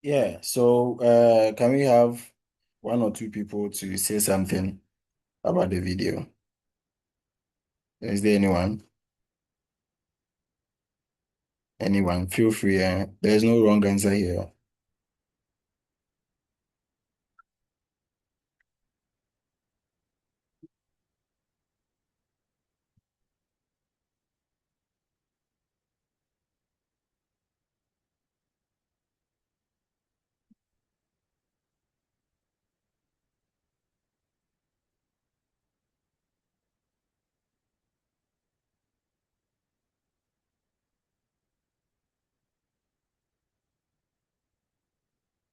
Yeah, so can we have one or two people to say something about the video? Is there anyone? Anyone? Feel free. There's no wrong answer here.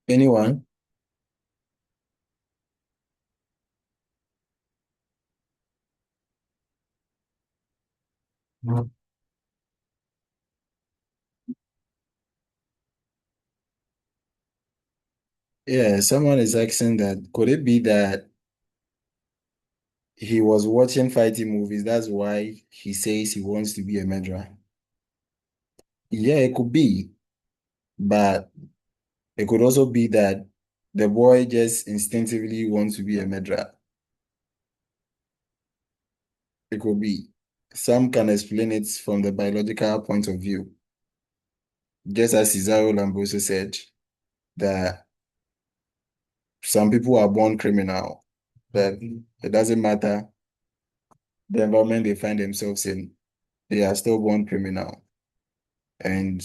Anyone? Mm. Yeah, someone is asking that could it be that he was watching fighting movies? That's why he says he wants to be a murderer. Yeah, it could be, but it could also be that the boy just instinctively wants to be a murderer. It could be. Some can explain it from the biological point of view. Just as Cesaro Lamboso said, that some people are born criminal, that it doesn't matter the environment they find themselves in, they are still born criminal. And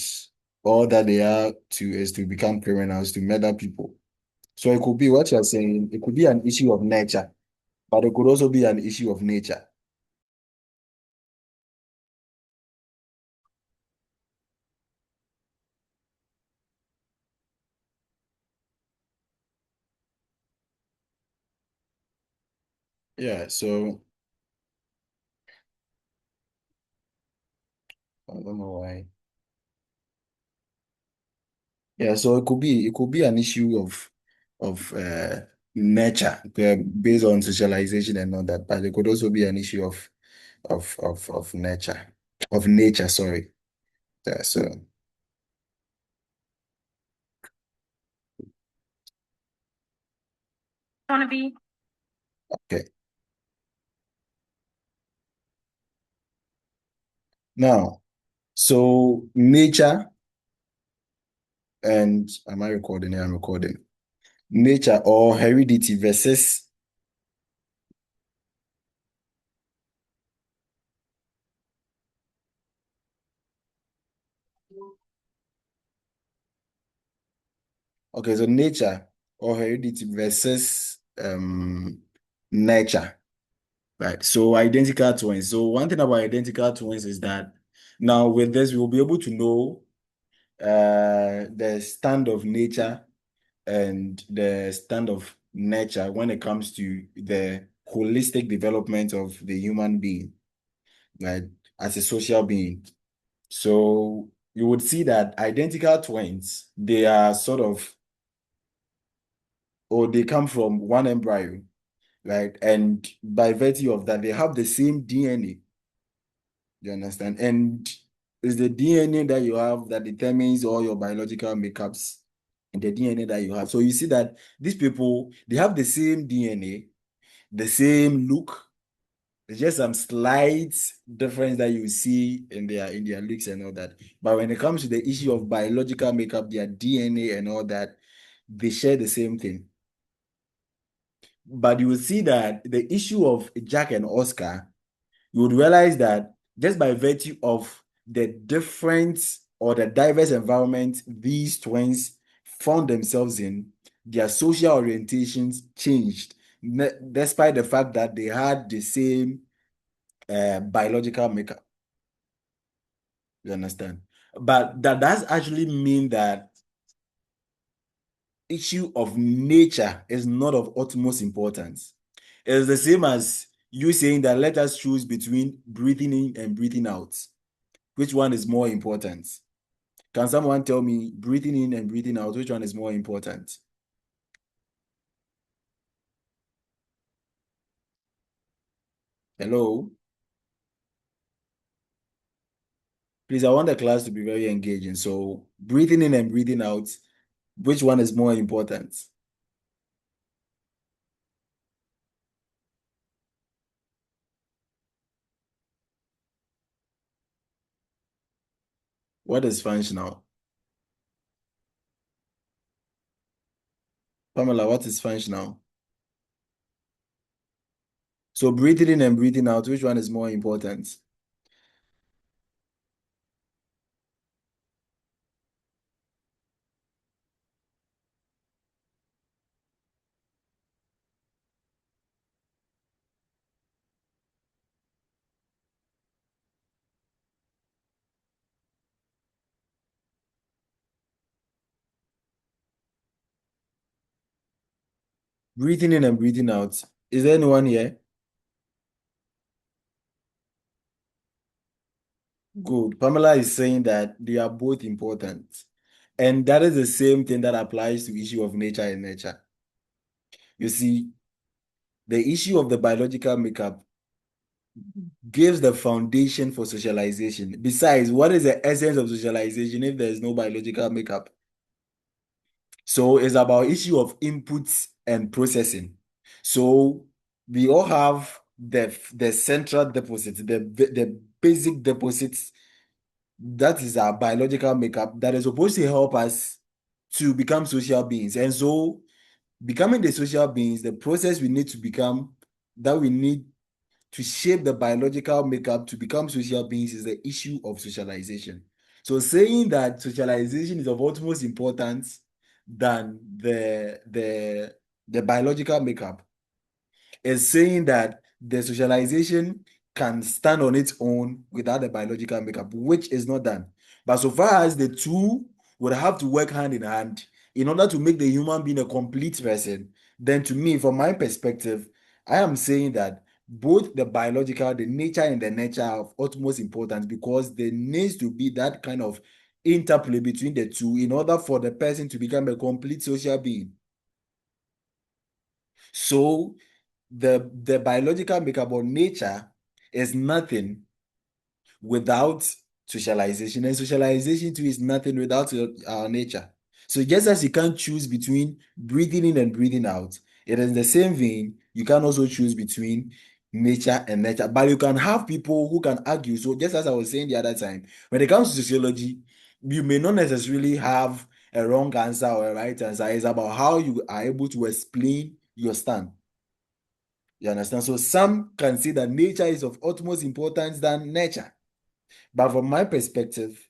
all that they are to is to become criminals, to murder people. So it could be what you're saying, it could be an issue of nature, but it could also be an issue of nature. Yeah, so I don't know why. Yeah, so it could be an issue of nature based on socialization and all that, but it could also be an issue of nature, sorry. Yeah, so Gonna be. Okay. Now, so nature and am I recording? Yeah, I'm recording. Nature or heredity versus okay, so nature or heredity versus nature. Right. So identical twins. So one thing about identical twins is that now with this, we will be able to know the stand of nature and the stand of nature when it comes to the holistic development of the human being, right, as a social being. So you would see that identical twins, they are sort of, or they come from one embryo, right? And by virtue of that, they have the same DNA. You understand? And it's the DNA that you have that determines all your biological makeups and the DNA that you have. So you see that these people, they have the same DNA, the same look. There's just some slight difference that you see in their looks and all that. But when it comes to the issue of biological makeup, their DNA and all that, they share the same thing. But you will see that the issue of Jack and Oscar, you would realize that just by virtue of the different or the diverse environment these twins found themselves in, their social orientations changed, despite the fact that they had the same biological makeup. You understand? But that does actually mean that issue of nature is not of utmost importance. It's the same as you saying that let us choose between breathing in and breathing out. Which one is more important? Can someone tell me breathing in and breathing out, which one is more important? Hello? Please, I want the class to be very engaging. So breathing in and breathing out, Which one is more important? What is functional? Pamela, what is functional? So breathing in and breathing out, which one is more important? Breathing in and breathing out. Is there anyone here? Good. Pamela is saying that they are both important. And that is the same thing that applies to issue of nature and nature. You see, the issue of the biological makeup gives the foundation for socialization. Besides, what is the essence of socialization if there is no biological makeup? So it's about issue of inputs and processing. So we all have the central deposit, the basic deposits that is our biological makeup that is supposed to help us to become social beings. And so becoming the social beings, the process we need to become, that we need to shape the biological makeup to become social beings is the issue of socialization. So saying that socialization is of utmost importance than the biological makeup is saying that the socialization can stand on its own without the biological makeup, which is not done. But so far as the two would have to work hand in hand in order to make the human being a complete person, then to me, from my perspective, I am saying that both the biological, the nature and the nurture are of utmost importance because there needs to be that kind of interplay between the two in order for the person to become a complete social being. So the biological makeup or nature is nothing without socialization, and socialization too is nothing without our nature. So just as you can't choose between breathing in and breathing out, it is the same vein. You can also choose between nature and nature, but you can have people who can argue. So just as I was saying the other time, when it comes to sociology, you may not necessarily have a wrong answer or a right answer. It's about how you are able to explain your stand. You understand? So some can say that nature is of utmost importance than nurture. But from my perspective,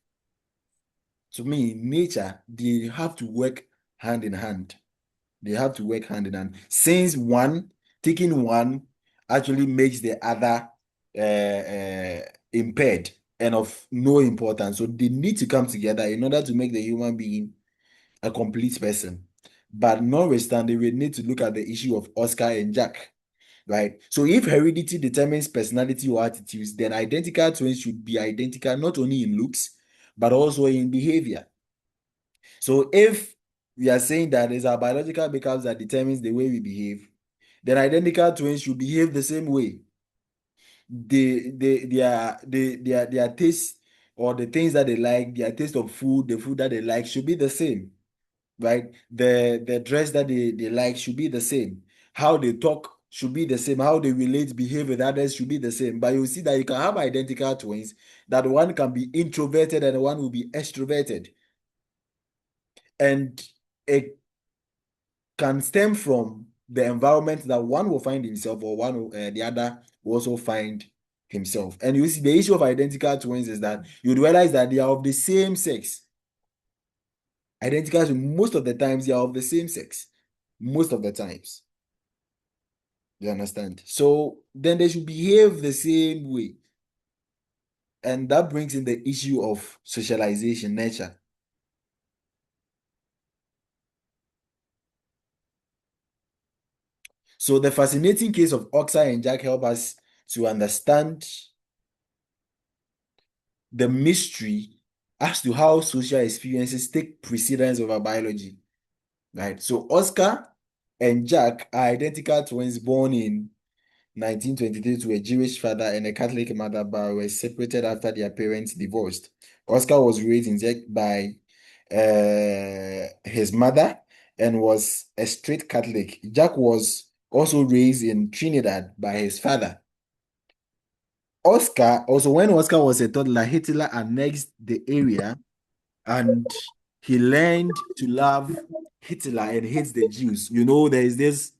to me, nature, they have to work hand in hand. They have to work hand in hand. Since taking one actually makes the other impaired and of no importance. So they need to come together in order to make the human being a complete person. But notwithstanding, we need to look at the issue of Oscar and Jack. Right? So if heredity determines personality or attitudes, then identical twins should be identical not only in looks, but also in behavior. So if we are saying that it's our biological makeup that determines the way we behave, then identical twins should behave the same way. Their taste or the things that they like, their taste of food, the food that they like should be the same, right? The dress that they like should be the same. How they talk should be the same. How they relate, behave with others should be the same. But you see that you can have identical twins, that one can be introverted and one will be extroverted. And it can stem from the environment that one will find himself or the other will also find himself. And you see the issue of identical twins is that you'd realize that they are of the same sex. Identical twins, most of the times they are of the same sex. Most of the times. You understand? So then they should behave the same way. And that brings in the issue of socialization, nature. So the fascinating case of Oxa and Jack help us to understand the mystery as to how social experiences take precedence over biology. Right? So Oscar and Jack are identical twins born in 1923 to a Jewish father and a Catholic mother, but were separated after their parents divorced. Oscar was raised in Czech by his mother and was a strict Catholic. Jack was also raised in Trinidad by his father. Oscar, also when Oscar was a toddler, Hitler annexed the area and he learned to love Hitler and hates the Jews. You know, there is this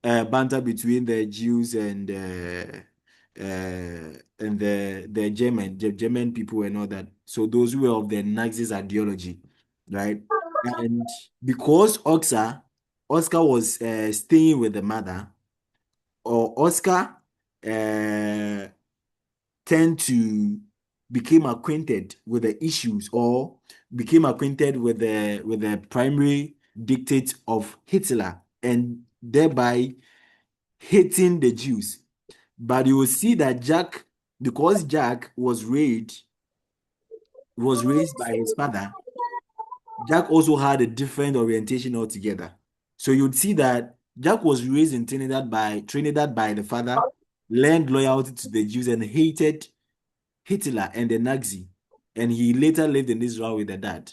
banter between the Jews and the German people and all that. So those who were of the Nazis ideology, right? And because Oscar was staying with the mother, or Oscar uh, tend to became acquainted with the issues or became acquainted with the primary dictates of Hitler and thereby hating the Jews. But you will see that Jack, because Jack was raised by his father, Jack also had a different orientation altogether. So you'd see that Jack was raised in Trinidad by the father, learned loyalty to the Jews and hated Hitler and the Nazi. And he later lived in Israel with the dad.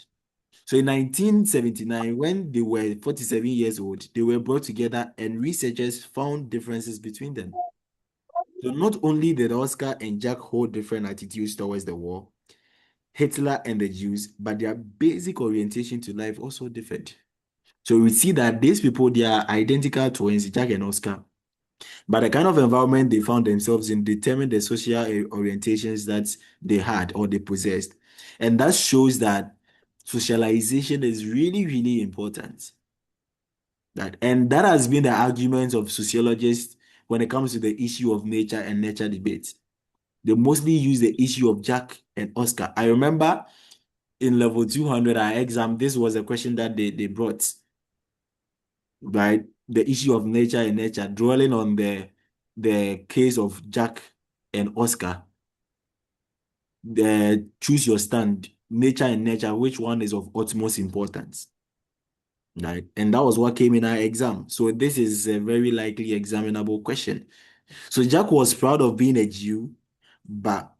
So in 1979, when they were 47 years old, they were brought together and researchers found differences between them. So not only did Oscar and Jack hold different attitudes towards the war, Hitler and the Jews, but their basic orientation to life also differed. So we see that these people, they are identical twins, Jack and Oscar, but the kind of environment they found themselves in determined the social orientations that they had or they possessed. And that shows that socialization is really, really important. And that has been the argument of sociologists when it comes to the issue of nature and nature debate. They mostly use the issue of Jack and Oscar. I remember in level 200, our exam, this was a question that they brought, right? The issue of nature and nature, dwelling on the case of Jack and Oscar. Choose your stand, nature and nature, which one is of utmost importance? Right? And that was what came in our exam. So this is a very likely examinable question. So Jack was proud of being a Jew, but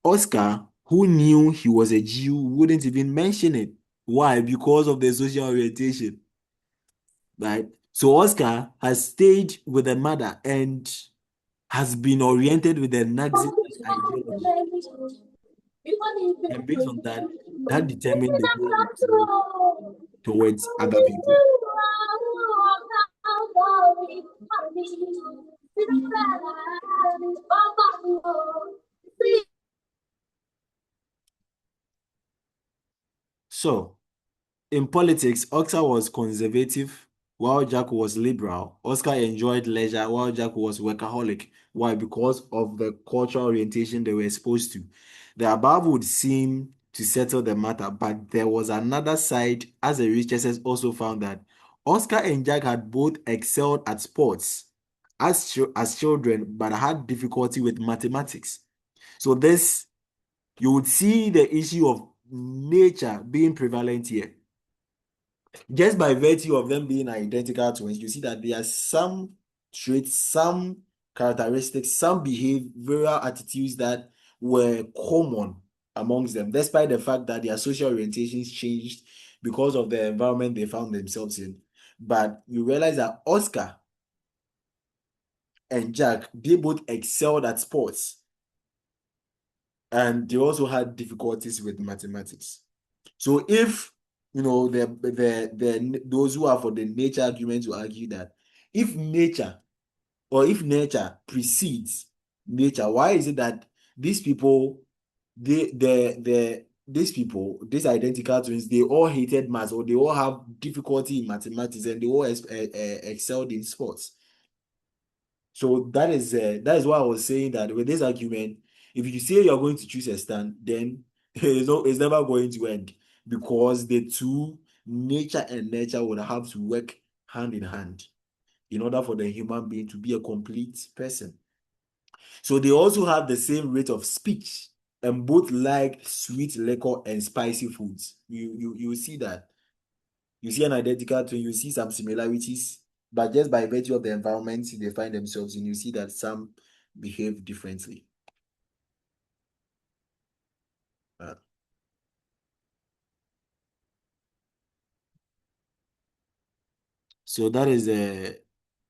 Oscar, who knew he was a Jew, wouldn't even mention it. Why? Because of the social orientation, right? So Oscar has stayed with the mother and has been oriented with the Nazi ideology. And based on that, that determined the way he felt towards other people. So, in politics, Oscar was conservative while Jack was liberal. Oscar enjoyed leisure while Jack was workaholic. Why? Because of the cultural orientation they were exposed to. The above would seem to settle the matter, but there was another side, as the researchers also found that Oscar and Jack had both excelled at sports as children, but had difficulty with mathematics. So this, you would see the issue of nature being prevalent here just by virtue of them being identical twins, you see that there are some traits, some characteristics, some behavioral attitudes that were common amongst them, despite the fact that their social orientations changed because of the environment they found themselves in. But you realize that Oscar and Jack, they both excelled at sports and they also had difficulties with mathematics. So if those who are for the nature argument will argue that if nature precedes nature, why is it that these people, these identical twins, they all hated maths or they all have difficulty in mathematics and they all excelled in sports? So that is why I was saying that with this argument, if you say you're going to choose a stand, then it's never going to end because the two, nature and nature, would have to work hand in hand in order for the human being to be a complete person. So they also have the same rate of speech and both like sweet liquor and spicy foods. You see that. You see an identical twin, you see some similarities, but just by virtue of the environment they find themselves in, you see that some behave differently. Uh, So that is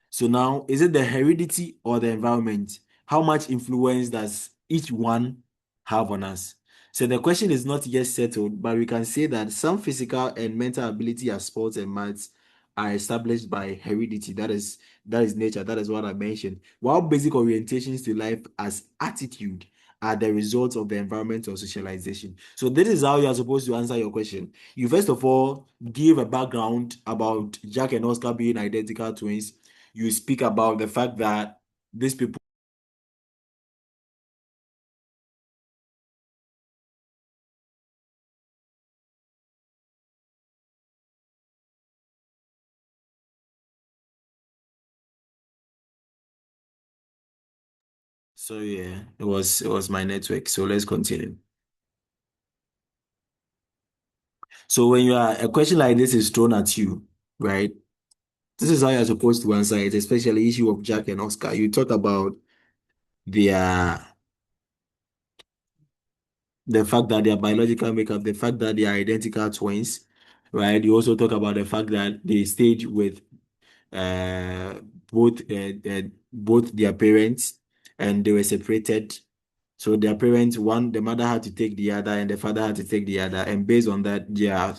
so now, is it the heredity or the environment? How much influence does each one have on us? So the question is not yet settled, but we can say that some physical and mental ability as sports and maths are established by heredity. That is nature. That is what I mentioned. While basic orientations to life as attitude are the results of the environment or socialization. So this is how you are supposed to answer your question. You first of all give a background about Jack and Oscar being identical twins. You speak about the fact that these people. So yeah, it was my network. So let's continue. So when a question like this is thrown at you, right? This is how you're supposed to answer it, especially issue of Jack and Oscar. You talk about their the fact that they are biological makeup, the fact that they are identical twins, right? You also talk about the fact that they stayed with uh, both both their parents and they were separated. So their parents, one, the mother had to take the other, and the father had to take the other, and based on that, their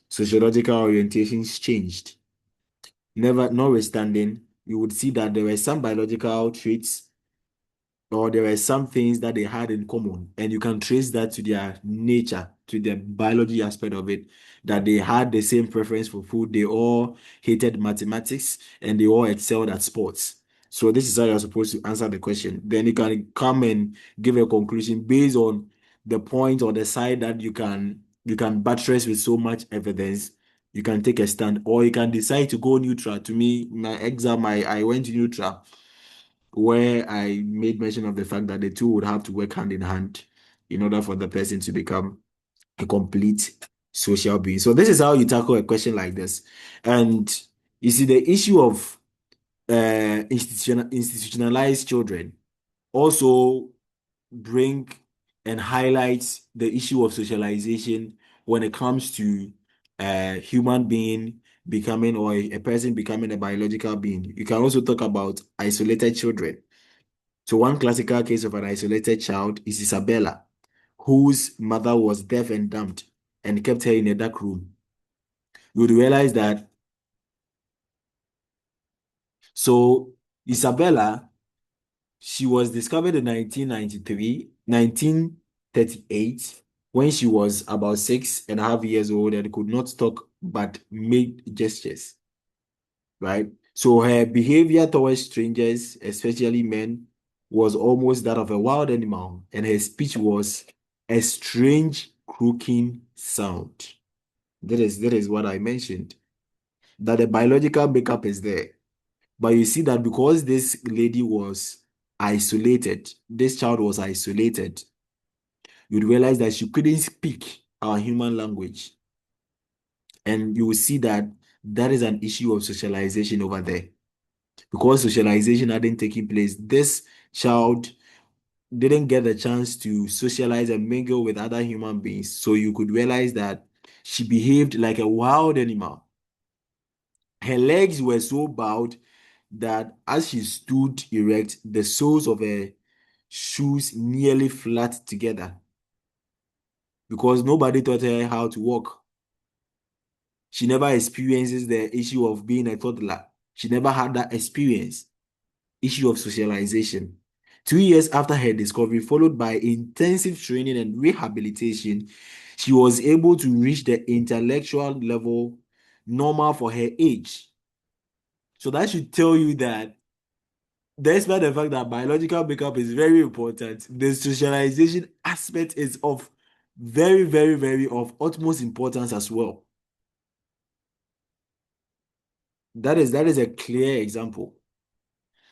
sociological orientations changed. Never, notwithstanding, you would see that there were some biological traits or there were some things that they had in common, and you can trace that to their nature, to the biology aspect of it, that they had the same preference for food, they all hated mathematics, and they all excelled at sports. So this is how you're supposed to answer the question. Then you can come and give a conclusion based on the point or the side that you can buttress with so much evidence. You can take a stand, or you can decide to go neutral. To me, my exam, I went neutral where I made mention of the fact that the two would have to work hand in hand in order for the person to become a complete social being. So this is how you tackle a question like this. And you see the issue of institutionalized children also bring and highlights the issue of socialization when it comes to a human being becoming or a person becoming a biological being. You can also talk about isolated children. So one classical case of an isolated child is Isabella, whose mother was deaf and dumb and kept her in a dark room. You would realize that. So Isabella, she was discovered in 1993, 1938, when she was about 6.5 years old and could not talk but made gestures, right? So her behavior towards strangers, especially men, was almost that of a wild animal, and her speech was a strange croaking sound. That is what I mentioned. That the biological makeup is there. But you see that because this lady was isolated, this child was isolated, you'd realize that she couldn't speak our human language. And you will see that that is an issue of socialization over there. Because socialization hadn't taken place, this child didn't get the chance to socialize and mingle with other human beings. So you could realize that she behaved like a wild animal. Her legs were so bowed that as she stood erect, the soles of her shoes nearly flat together because nobody taught her how to walk. She never experiences the issue of being a toddler. She never had that experience. Issue of socialization. 2 years after her discovery, followed by intensive training and rehabilitation, she was able to reach the intellectual level normal for her age. So that should tell you that despite the fact that biological makeup is very important, the socialization aspect is of very, very, very of utmost importance as well. That is a clear example.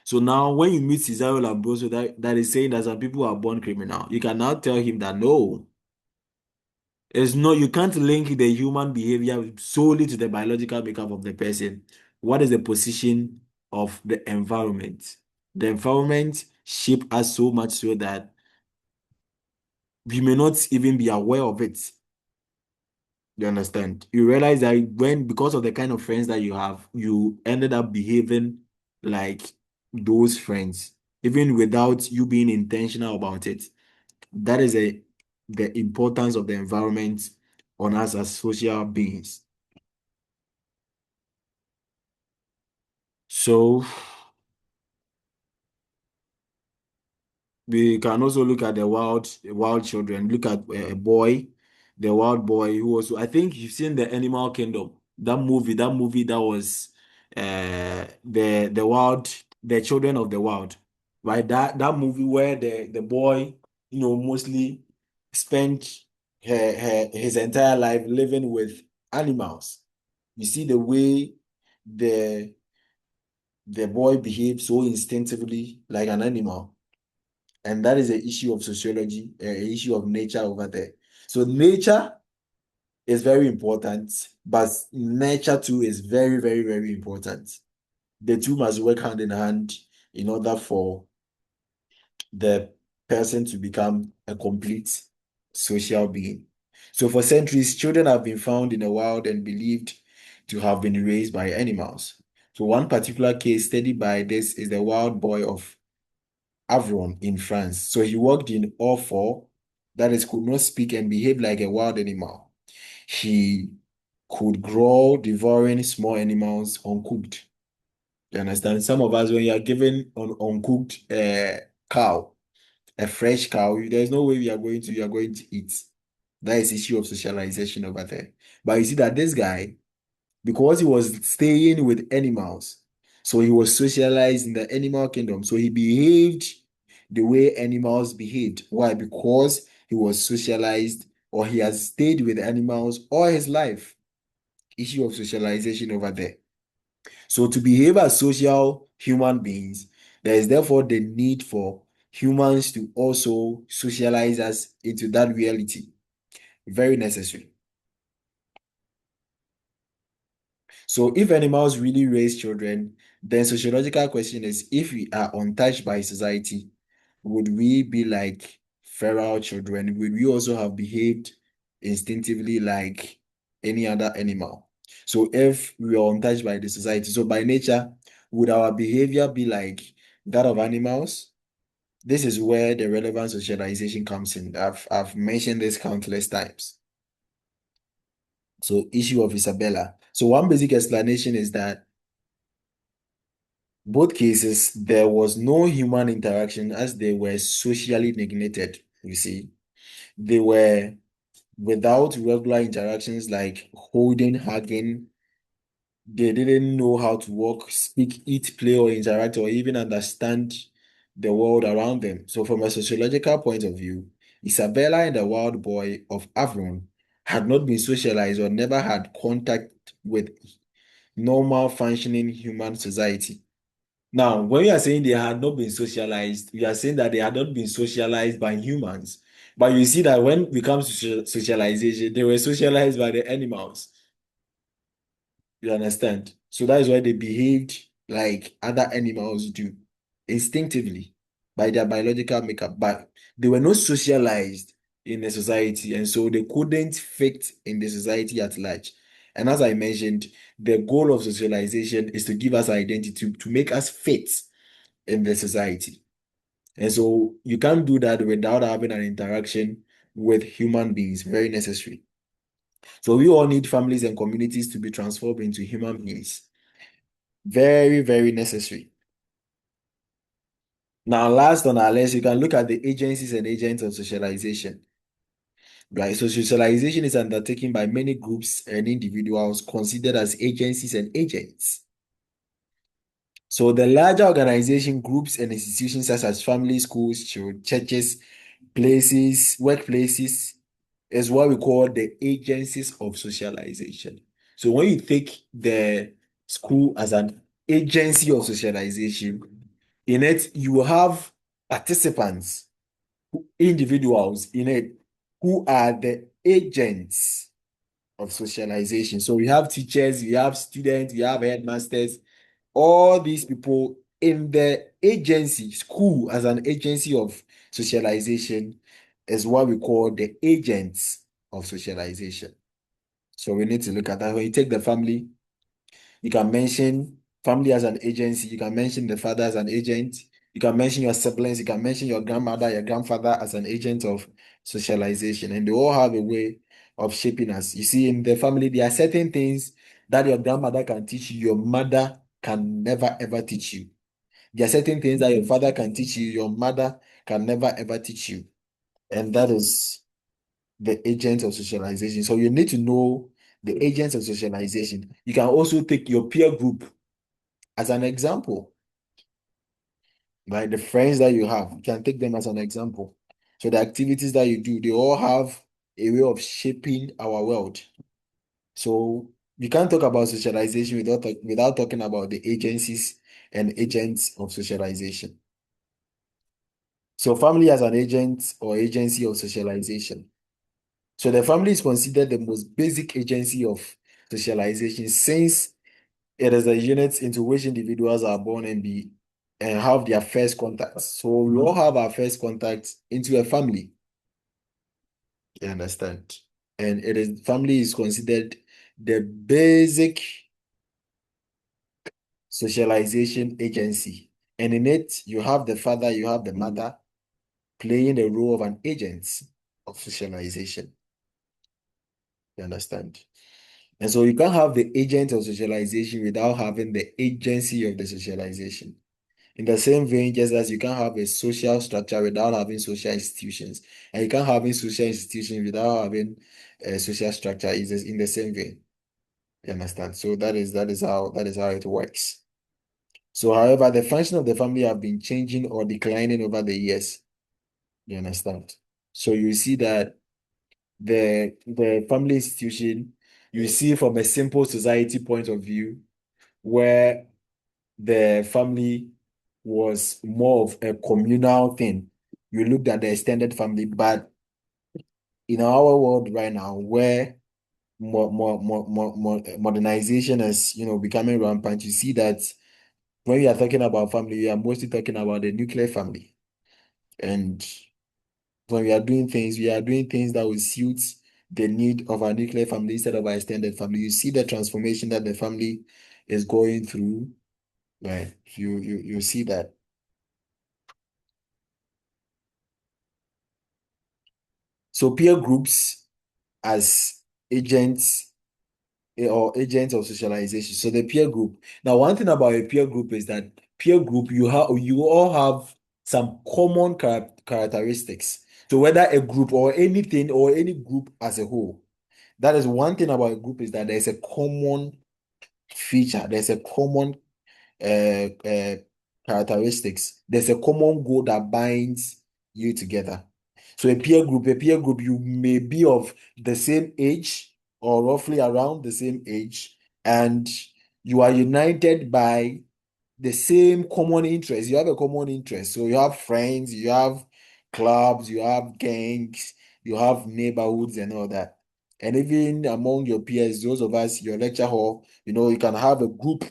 So now when you meet Cesaro Lambroso that is saying that some people are born criminal, you can now tell him that no, it's not, you can't link the human behavior solely to the biological makeup of the person. What is the position of the environment? The environment shape us so much so that we may not even be aware of it. You understand? You realize that when, because of the kind of friends that you have, you ended up behaving like those friends, even without you being intentional about it. That is the importance of the environment on us as social beings. So we can also look at the wild children. Look at a boy, the wild boy who was. I think you've seen the Animal Kingdom. That movie that was the Children of the Wild, right? That movie where the boy, mostly spent his entire life living with animals. You see the way the the boy behaves so instinctively like an animal. And that is an issue of sociology, an issue of nature over there. So nature is very important, but nurture too is very, very, very important. The two must work hand in hand in order for the person to become a complete social being. So for centuries, children have been found in the wild and believed to have been raised by animals. So one particular case studied by this is the wild boy of Avron in France. So he worked in all four, that is, could not speak and behaved like a wild animal. He could growl, devouring small animals uncooked. You understand? Some of us, when you are given an uncooked cow, a fresh cow, there's no way you are going to eat. That is issue of socialization over there. But you see that this guy, because he was staying with animals. So he was socialized in the animal kingdom. So he behaved the way animals behaved. Why? Because he was socialized or he has stayed with animals all his life. Issue of socialization over there. So to behave as social human beings, there is therefore the need for humans to also socialize us into that reality. Very necessary. So if animals really raise children, then sociological question is if we are untouched by society, would we be like feral children? Would we also have behaved instinctively like any other animal? So if we are untouched by the society, so by nature, would our behavior be like that of animals? This is where the relevant socialization comes in. I've mentioned this countless times. So issue of Isabella. So one basic explanation is that both cases, there was no human interaction as they were socially neglected. You see, they were without regular interactions like holding, hugging. They didn't know how to walk, speak, eat, play, or interact, or even understand the world around them. So, from a sociological point of view, Isabella and the wild boy of Avron had not been socialized or never had contact with normal functioning human society. Now, when you are saying they had not been socialized, we are saying that they had not been socialized by humans. But you see that when it comes to socialization, they were socialized by the animals. You understand? So that is why they behaved like other animals do, instinctively, by their biological makeup. But they were not socialized in the society, and so they couldn't fit in the society at large. And as I mentioned, the goal of socialization is to give us identity, to make us fit in the society. And so you can't do that without having an interaction with human beings, very necessary. So we all need families and communities to be transformed into human beings. Very, very necessary. Now, last on our list, you can look at the agencies and agents of socialization. Right. So socialization is undertaken by many groups and individuals considered as agencies and agents. So the larger organization groups and institutions such as families, schools, churches, places, workplaces is what we call the agencies of socialization. So when you take the school as an agency of socialization, in it you have participants, individuals in it who are the agents of socialization. So we have teachers, we have students, we have headmasters, all these people in the agency, school as an agency of socialization is what we call the agents of socialization. So we need to look at that. When you take the family, you can mention family as an agency. You can mention the father as an agent. You can mention your siblings. You can mention your grandmother, your grandfather as an agent of socialization. And they all have a way of shaping us. You see, in the family, there are certain things that your grandmother can teach you, your mother can never ever teach you. There are certain things that your father can teach you, your mother can never ever teach you. And that is the agents of socialization. So you need to know the agents of socialization. You can also take your peer group as an example, right? The friends that you have, you can take them as an example. So the activities that you do, they all have a way of shaping our world. So you can't talk about socialization without talking about the agencies and agents of socialization. So family as an agent or agency of socialization. So the family is considered the most basic agency of socialization since it is the unit into which individuals are born and have their first contact. So we all have our first contact into a family. You understand? And it is family is considered the basic socialization agency. And in it, you have the father, you have the mother playing the role of an agent of socialization. You understand? And so you can't have the agent of socialization without having the agency of the socialization. In the same vein, just as you can't have a social structure without having social institutions, and you can't have a social institution without having a social structure, is in the same vein. You understand? So that is how it works. So, however, the function of the family have been changing or declining over the years. You understand? So you see that the family institution, you see from a simple society point of view, where the family was more of a communal thing. You looked at the extended family, but in our world right now, where modernization is, becoming rampant, you see that when we are talking about family, we are mostly talking about the nuclear family. And when we are doing things that will suit the need of our nuclear family instead of our extended family. You see the transformation that the family is going through, right? You see that. So peer groups as agents or agents of socialization. So the peer group. Now, one thing about a peer group is that peer group you all have some common characteristics. So whether a group or anything or any group as a whole, that is one thing about a group is that there's a common feature, there's a common characteristics. There's a common goal that binds you together. So a peer group, you may be of the same age or roughly around the same age, and you are united by the same common interest. You have a common interest. So you have friends, you have clubs, you have gangs, you have neighborhoods and all that. And even among your peers, those of us, your lecture hall, you can have a group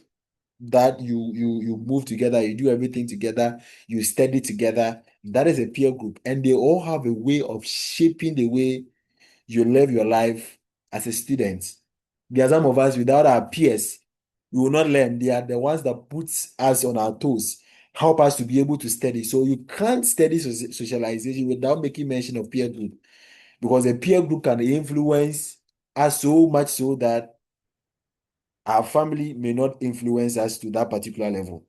that you move together, you do everything together, you study together. That is a peer group, and they all have a way of shaping the way you live your life as a student. There are some of us without our peers, we will not learn. They are the ones that puts us on our toes, help us to be able to study. So you can't study socialization without making mention of peer group, because a peer group can influence us so much so that our family may not influence us to that particular level.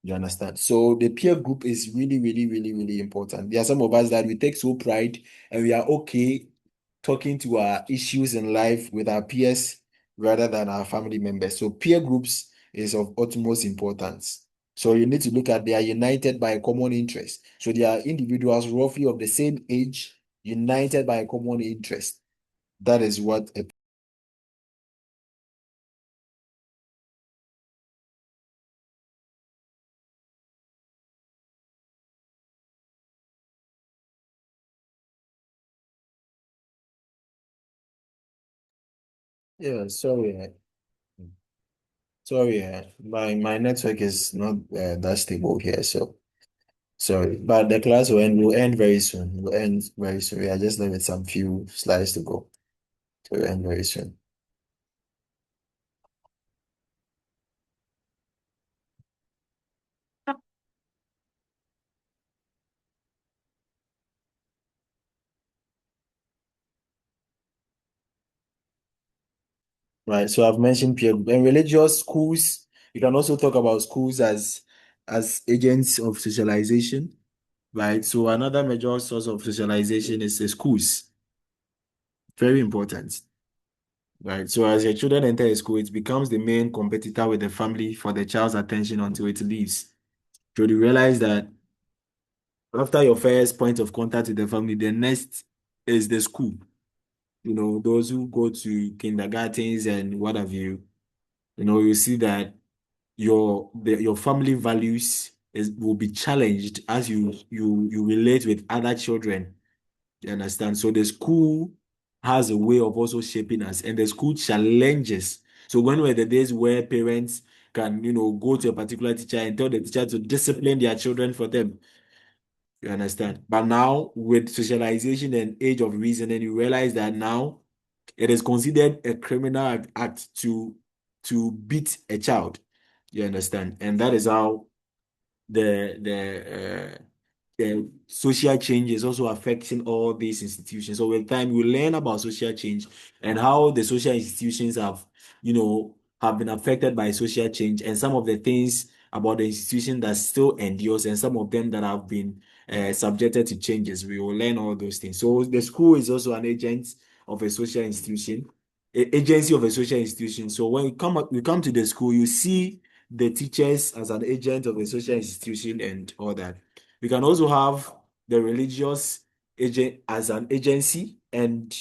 You understand? So the peer group is really, really, really, really important. There are some of us that we take so pride and we are okay talking to our issues in life with our peers rather than our family members. So peer groups is of utmost importance. So you need to look at they are united by a common interest. So they are individuals roughly of the same age, united by a common interest. That is what a yeah, sorry, my network is not that stable here, so sorry. But the class will end very soon. Will end very soon. We are just left with some few slides to go. Very soon. Right. So I've mentioned peer group and religious schools. You can also talk about schools as agents of socialization, right? So another major source of socialization is the schools. Very important, right? So as your children enter a school, it becomes the main competitor with the family for the child's attention until it leaves. So you realize that after your first point of contact with the family, the next is the school. You know, those who go to kindergartens and what have you, you see that your family values will be challenged as you relate with other children. You understand? So the school has a way of also shaping us, and the school challenges. So when were the days where parents can, go to a particular teacher and tell the teacher to discipline their children for them? You understand? But now with socialization and age of reasoning, you realize that now it is considered a criminal act to beat a child. You understand? And that is how the social change is also affecting all these institutions. So with time, we learn about social change and how the social institutions have been affected by social change, and some of the things about the institution that still endures, and some of them that have been subjected to changes. We will learn all those things. So the school is also an agent of a social institution, agency of a social institution. So when we come to the school, you see the teachers as an agent of a social institution and all that. We can also have the religious agent as an agency, and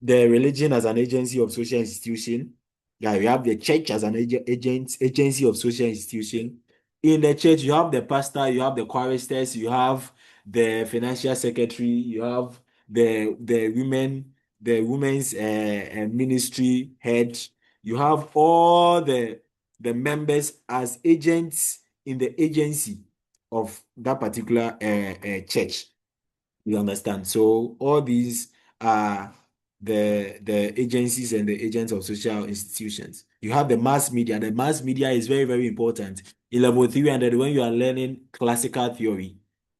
the religion as an agency of social institution. Yeah, you have the church as an agency of social institution. In the church, you have the pastor, you have the choristers, you have the financial secretary, you have the women's ministry head. You have all the members as agents in the agency of that particular church. You understand? So all these are the agencies and the agents of social institutions. You have the mass media. The mass media is very, very important. In level 300, when you are learning classical theory,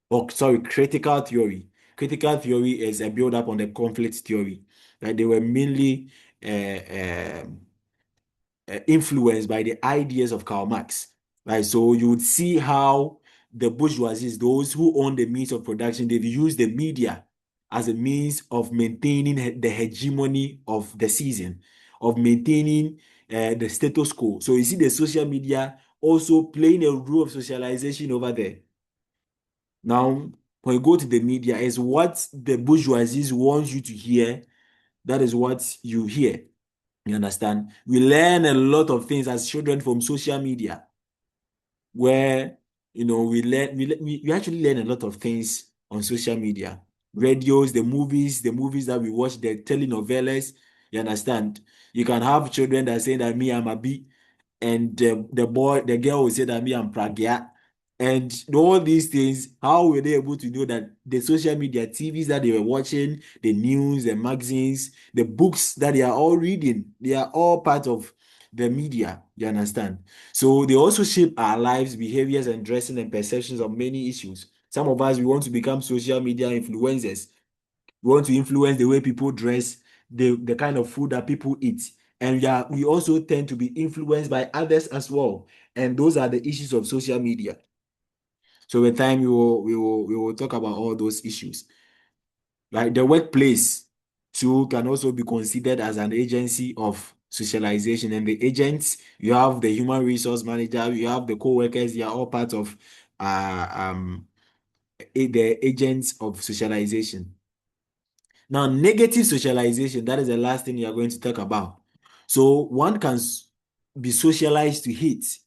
or sorry, critical theory. Critical theory is a build-up on the conflict theory. That they were mainly influenced by the ideas of Karl Marx. Right? So you would see how the bourgeoisie, those who own the means of production, they've used the media as a means of maintaining the hegemony of the season, of maintaining the status quo. So you see the social media also playing a role of socialization over there. Now, when you go to the media, is what the bourgeoisie wants you to hear. That is what you hear. You understand? We learn a lot of things as children from social media, where we actually learn a lot of things on social media. Radios, the movies that we watch, the telenovelas. You understand? You can have children that say that me I'm a B, and the girl will say that me I'm Pragya. And all these things, how were they able to know that the social media, TVs that they were watching, the news, the magazines, the books that they are all reading, they are all part of the media, you understand? So they also shape our lives, behaviors, and dressing and perceptions of many issues. Some of us, we want to become social media influencers. We want to influence the way people dress, the kind of food that people eat. And yeah, we also tend to be influenced by others as well. And those are the issues of social media. So with time, we will talk about all those issues. Like the workplace too can also be considered as an agency of socialization. And the agents, you have the human resource manager, you have the co-workers, they are all part of the agents of socialization. Now, negative socialization, that is the last thing you are going to talk about. So one can be socialized to hate,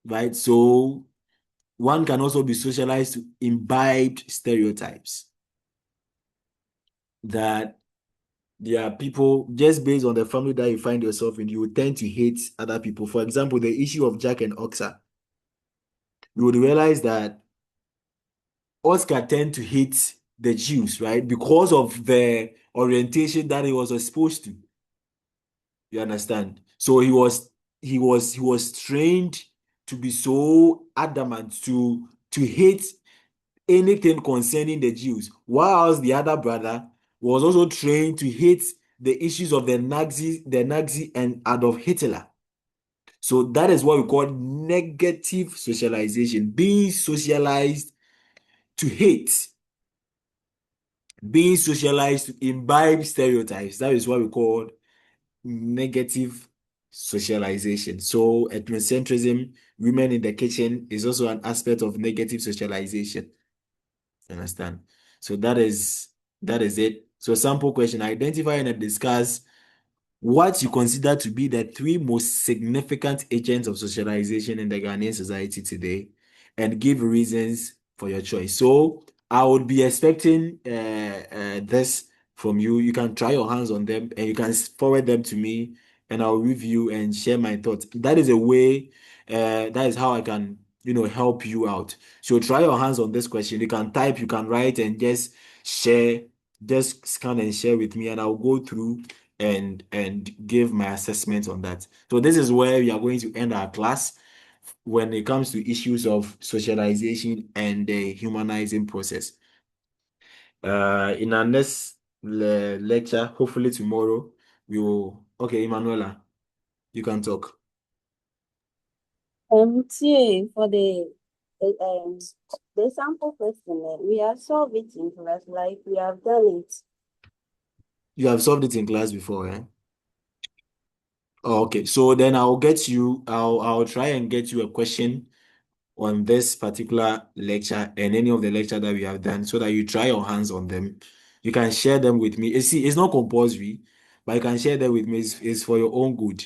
right? So one can also be socialized to imbibed stereotypes that there are people just based on the family that you find yourself in, you will tend to hate other people. For example, the issue of Jack and Oxer, you would realize that Oscar tend to hate the Jews, right? Because of orientation that he was exposed to. You understand? So he was trained to be so adamant to hate anything concerning the Jews, whilst the other brother was also trained to hate the issues of the Nazi and Adolf Hitler. So that is what we call negative socialization, being socialized to hate, being socialized to imbibe stereotypes. That is what we call negative socialization. So ethnocentrism, women in the kitchen, is also an aspect of negative socialization. Understand? So that is it. So sample question: identify and discuss what you consider to be the three most significant agents of socialization in the Ghanaian society today, and give reasons for your choice. So I would be expecting this from you. You can try your hands on them and you can forward them to me, and I'll review and share my thoughts. That is a way, that is how I can, help you out. So try your hands on this question. You can type, you can write, and just share, just scan and share with me, and I'll go through and give my assessment on that. So this is where we are going to end our class when it comes to issues of socialization and the humanizing process. In our next lecture, hopefully tomorrow, we will. Okay, Emanuela, you can talk. For um the sample question, we have solved it in class, like we have done it. You have solved it in class before, eh? Oh, okay. So then I'll try and get you a question on this particular lecture and any of the lecture that we have done so that you try your hands on them. You can share them with me. You see, it's not compulsory, but you can share them with me. It's for your own good.